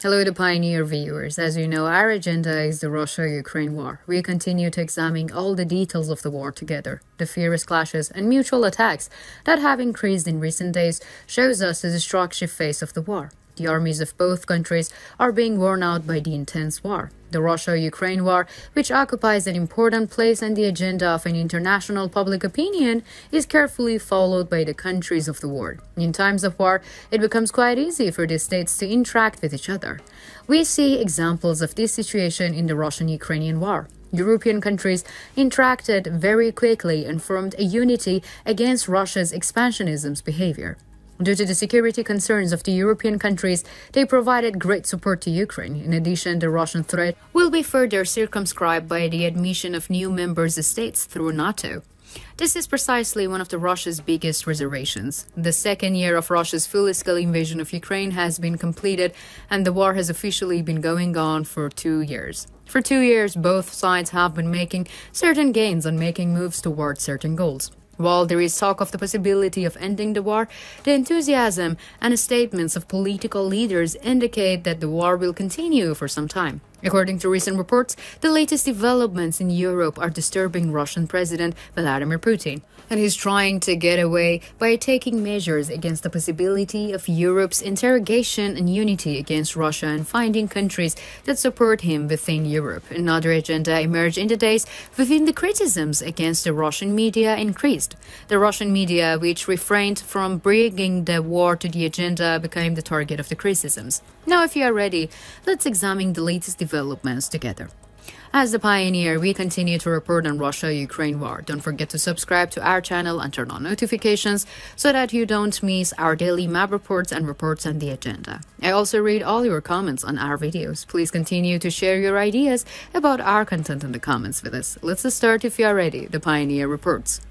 Hello to Pioneer viewers. As you know, our agenda is the Russia-Ukraine war. We continue to examine all the details of the war together. The fierce clashes and mutual attacks that have increased in recent days shows us the destructive face of the war. The armies of both countries are being worn out by the intense war. The Russia-Ukraine war, which occupies an important place on the agenda of an international public opinion, is carefully followed by the countries of the world. In times of war, it becomes quite easy for the states to interact with each other. We see examples of this situation in the Russian-Ukrainian war. European countries interacted very quickly and formed a unity against Russia's expansionism's behavior. Due to the security concerns of the European countries, they provided great support to Ukraine. In addition, the Russian threat will be further circumscribed by the admission of new member states through NATO. This is precisely one of Russia's biggest reservations. The second year of Russia's full-scale invasion of Ukraine has been completed, and the war has officially been going on for 2 years. For 2 years, both sides have been making certain gains and making moves towards certain goals. While there is talk of the possibility of ending the war, the enthusiasm and statements of political leaders indicate that the war will continue for some time. According to recent reports, the latest developments in Europe are disturbing Russian President Vladimir Putin, and he's trying to get away by taking measures against the possibility of Europe's interrogation and unity against Russia and finding countries that support him within Europe. Another agenda emerged in the days within the criticisms against the Russian media increased. The Russian media, which refrained from bringing the war to the agenda, became the target of the criticisms. Now, if you are ready, let's examine the latest developments together. As the Pioneer, we continue to report on Russia-Ukraine war. Don't forget to subscribe to our channel and turn on notifications so that you don't miss our daily map reports and reports on the agenda. I also read all your comments on our videos. Please continue to share your ideas about our content in the comments with us. Let's start if you are ready. The Pioneer reports.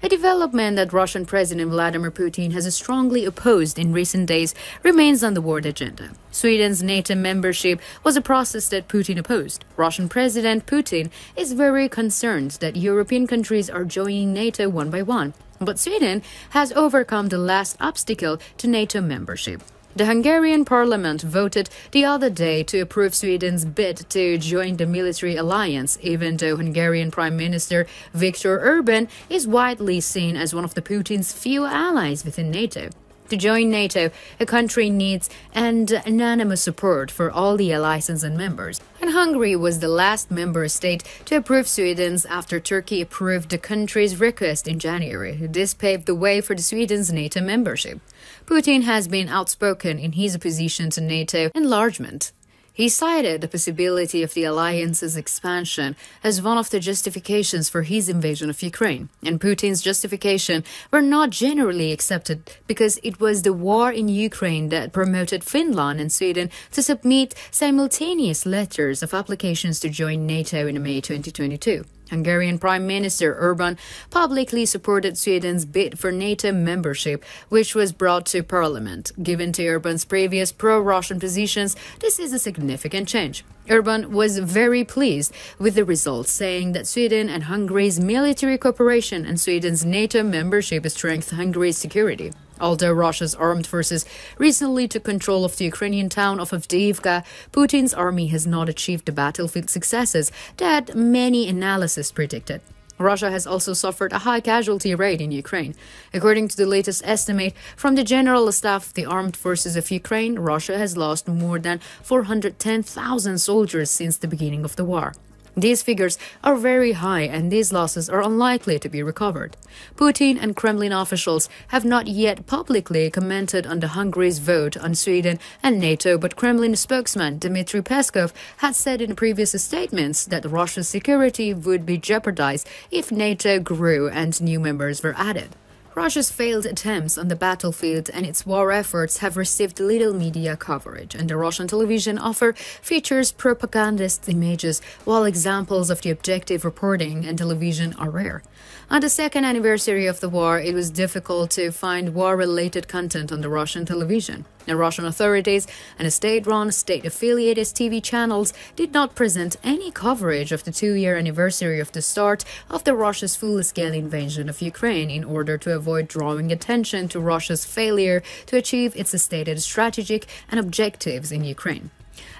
A development that Russian President Vladimir Putin has strongly opposed in recent days remains on the world agenda. Sweden's NATO membership was a process that Putin opposed. Russian President Putin is very concerned that European countries are joining NATO one by one, but Sweden has overcome the last obstacle to NATO membership. The Hungarian parliament voted the other day to approve Sweden's bid to join the military alliance, even though Hungarian Prime Minister Viktor Orbán is widely seen as one of Putin's few allies within NATO. To join NATO, a country needs unanimous support for all the allies and members, and Hungary was the last member state to approve Sweden's after Turkey approved the country's request in January. This paved the way for Sweden's NATO membership. Putin has been outspoken in his opposition to NATO enlargement. He cited the possibility of the alliance's expansion as one of the justifications for his invasion of Ukraine, and Putin's justification were not generally accepted because it was the war in Ukraine that promoted Finland and Sweden to submit simultaneous letters of applications to join NATO in May 2022. Hungarian Prime Minister Orbán publicly supported Sweden's bid for NATO membership, which was brought to Parliament. Given to Orbán's previous pro-Russian positions, this is a significant change. Orbán was very pleased with the results, saying that Sweden and Hungary's military cooperation and Sweden's NATO membership strengthen Hungary's security. Although Russia's armed forces recently took control of the Ukrainian town of Avdiivka, Putin's army has not achieved the battlefield successes that many analysts predicted. Russia has also suffered a high casualty rate in Ukraine. According to the latest estimate from the General Staff of the Armed Forces of Ukraine, Russia has lost more than 410,000 soldiers since the beginning of the war. These figures are very high, and these losses are unlikely to be recovered. Putin and Kremlin officials have not yet publicly commented on Hungary's vote on Sweden and NATO, but Kremlin spokesman Dmitry Peskov had said in previous statements that Russia's security would be jeopardized if NATO grew and new members were added. Russia's failed attempts on the battlefield and its war efforts have received little media coverage, and the Russian television offer features propagandist images, while examples of the objective reporting and television are rare. On the second anniversary of the war, it was difficult to find war-related content on the Russian television. The Russian authorities and state-run, state-affiliated TV channels did not present any coverage of the 2-year anniversary of the start of Russia's full-scale invasion of Ukraine in order to avoid avoid drawing attention to Russia's failure to achieve its stated strategic and objectives in Ukraine,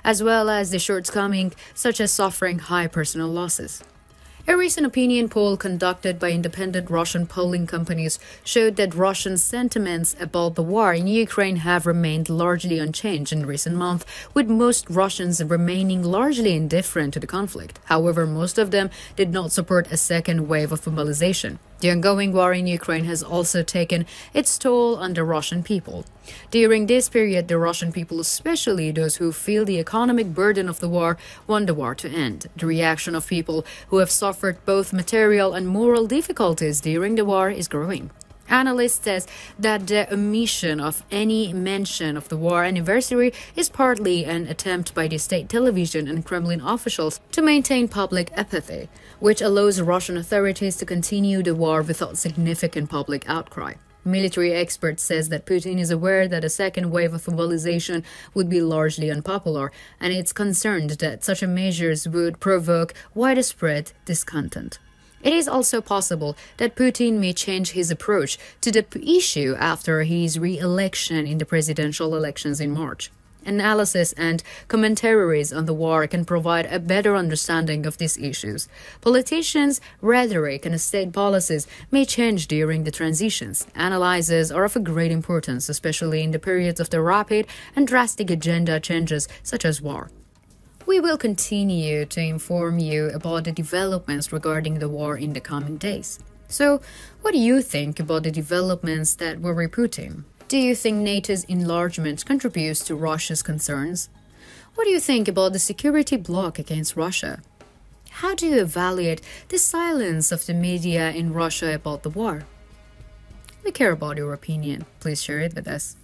as well as the shortcomings such as suffering high personal losses. A recent opinion poll conducted by independent Russian polling companies showed that Russian sentiments about the war in Ukraine have remained largely unchanged in recent months, with most Russians remaining largely indifferent to the conflict. However, most of them did not support a second wave of mobilization. The ongoing war in Ukraine has also taken its toll on the Russian people. During this period, the Russian people, especially those who feel the economic burden of the war, want the war to end. The reaction of people who have suffered both material and moral difficulties during the war is growing. Analysts say that the omission of any mention of the war anniversary is partly an attempt by the state television and Kremlin officials to maintain public apathy, which allows Russian authorities to continue the war without significant public outcry. Military experts say that Putin is aware that a second wave of mobilization would be largely unpopular, and it's concerned that such measures would provoke widespread discontent. It is also possible that Putin may change his approach to the issue after his re-election in the presidential elections in March. Analysis and commentaries on the war can provide a better understanding of these issues. Politicians' rhetoric and state policies may change during the transitions. Analyses are of great importance, especially in the periods of the rapid and drastic agenda changes such as war. We will continue to inform you about the developments regarding the war in the coming days. So, what do you think about the developments that worry Putin? Do you think NATO's enlargement contributes to Russia's concerns? What do you think about the security bloc against Russia? How do you evaluate the silence of the media in Russia about the war? We care about your opinion. Please share it with us.